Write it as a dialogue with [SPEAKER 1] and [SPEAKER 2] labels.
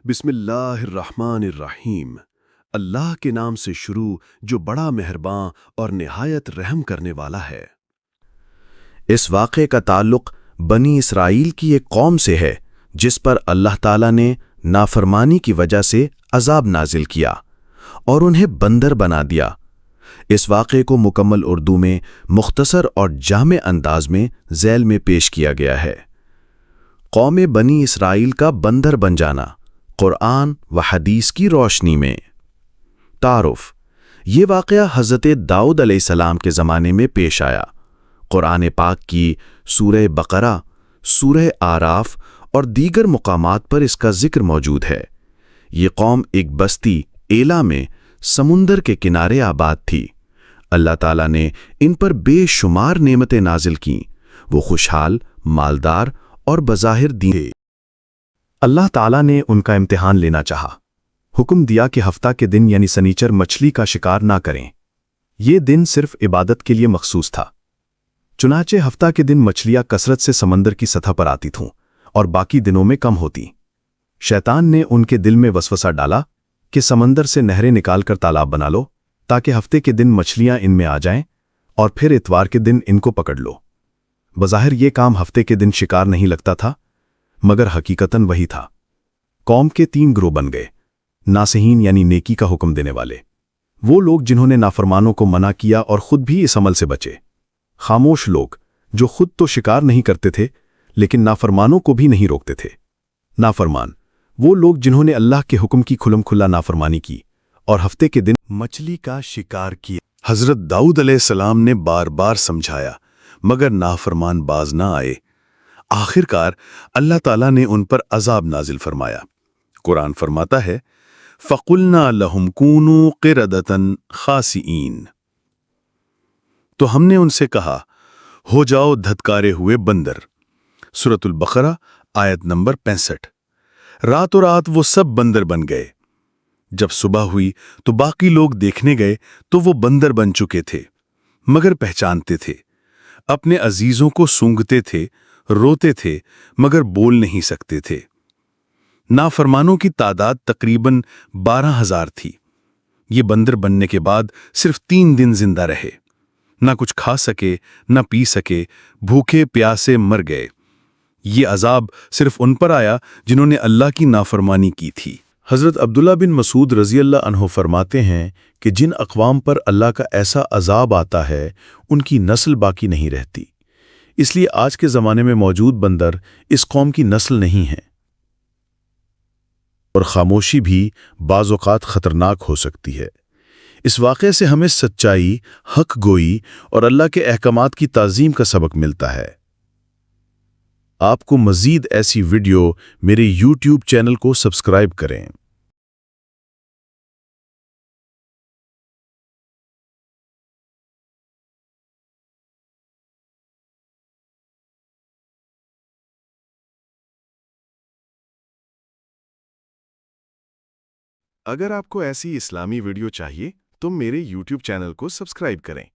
[SPEAKER 1] بسم اللہ الرحمن الرحیم۔ اللہ کے نام سے شروع جو بڑا مہرباں اور نہایت رحم کرنے والا ہے۔
[SPEAKER 2] اس واقعے کا تعلق بنی اسرائیل کی ایک قوم سے ہے جس پر اللہ تعالیٰ نے نافرمانی کی وجہ سے عذاب نازل کیا اور انہیں بندر بنا دیا۔ اس واقعے کو مکمل اردو میں مختصر اور جامع انداز میں ذیل میں پیش کیا گیا ہے۔ قوم بنی اسرائیل کا بندر بن جانا، قرآن و حدیث کی روشنی میں۔ تعارف: یہ واقعہ حضرت داؤد علیہ السلام کے زمانے میں پیش آیا۔ قرآن پاک کی سورہ بقرہ، سورہ آراف اور دیگر مقامات پر اس کا ذکر موجود ہے۔ یہ قوم ایک بستی ایلا میں سمندر کے کنارے آباد تھی۔ اللہ تعالیٰ نے ان پر بے شمار نعمتیں نازل کیں۔ وہ خوشحال، مالدار اور بظاہر دین تھے۔ اللہ تعالیٰ نے ان کا امتحان لینا چاہا۔ حکم دیا کہ ہفتہ کے دن یعنی سنیچر مچھلی کا شکار نہ کریں۔ یہ دن صرف عبادت کے لیے مخصوص تھا۔ چنانچہ ہفتہ کے دن مچھلیاں کثرت سے سمندر کی سطح پر آتی تھیں اور باقی دنوں میں کم ہوتی۔ شیطان نے ان کے دل میں وسوسہ ڈالا کہ سمندر سے نہریں نکال کر تالاب بنا لو تاکہ ہفتے کے دن مچھلیاں ان میں آ جائیں اور پھر اتوار کے دن ان کو پکڑ لو۔ بظاہر یہ کام ہفتے کے دن شکار نہیں لگتا تھا، مگر حقیقتاً وہی تھا۔ قوم کے 3 گروہ بن گئے۔ ناصحین یعنی نیکی کا حکم دینے والے، وہ لوگ جنہوں نے نافرمانوں کو منع کیا اور خود بھی اس عمل سے بچے۔ خاموش لوگ، جو خود تو شکار نہیں کرتے تھے لیکن نافرمانوں کو بھی نہیں روکتے تھے۔ نافرمان، وہ لوگ جنہوں نے اللہ کے حکم کی کھلم کھلا نافرمانی کی اور ہفتے کے دن مچھلی کا شکار کیا۔
[SPEAKER 1] حضرت داؤد علیہ السلام نے بار بار سمجھایا مگر نافرمان باز نہ آئے۔ آخر کار اللہ تعالیٰ نے ان پر عذاب نازل فرمایا۔ قرآن فرماتا ہے فَقُلْنَا لَهُمْ كُونُوا قِرَدَةً خَاسِئِينَ، تو ہم نے ان سے کہا ہو جاؤ دھتکارے ہوئے بندر۔ سورۃ البقرہ آیت نمبر 65۔ راتوں رات وہ سب بندر بن گئے۔ جب صبح ہوئی تو باقی لوگ دیکھنے گئے تو وہ بندر بن چکے تھے، مگر پہچانتے تھے۔ اپنے عزیزوں کو سونگھتے تھے، روتے تھے، مگر بول نہیں سکتے تھے۔ نافرمانوں کی تعداد تقریباً 12,000 تھی۔ یہ بندر بننے کے بعد صرف 3 دن زندہ رہے۔ نہ کچھ کھا سکے، نہ پی سکے، بھوکے پیاسے مر گئے۔ یہ عذاب صرف ان پر آیا جنہوں نے اللہ کی نافرمانی کی تھی۔ حضرت عبداللہ بن مسعود رضی اللہ عنہ فرماتے ہیں کہ جن اقوام پر اللہ کا ایسا عذاب آتا ہے ان کی نسل باقی نہیں رہتی۔ اس لیے آج کے زمانے میں موجود بندر اس قوم کی نسل نہیں ہے، اور خاموشی بھی بعض اوقات خطرناک ہو سکتی ہے۔ اس واقعے سے ہمیں سچائی، حق گوئی اور اللہ کے احکامات کی تعظیم کا سبق ملتا ہے۔ آپ کو مزید ایسی ویڈیو میرے یوٹیوب چینل کو سبسکرائب کریں۔
[SPEAKER 3] اگر آپ کو ایسی اسلامی ویڈیو چاہیے تو میرے یوٹیوب چینل کو سبسکرائب کریں۔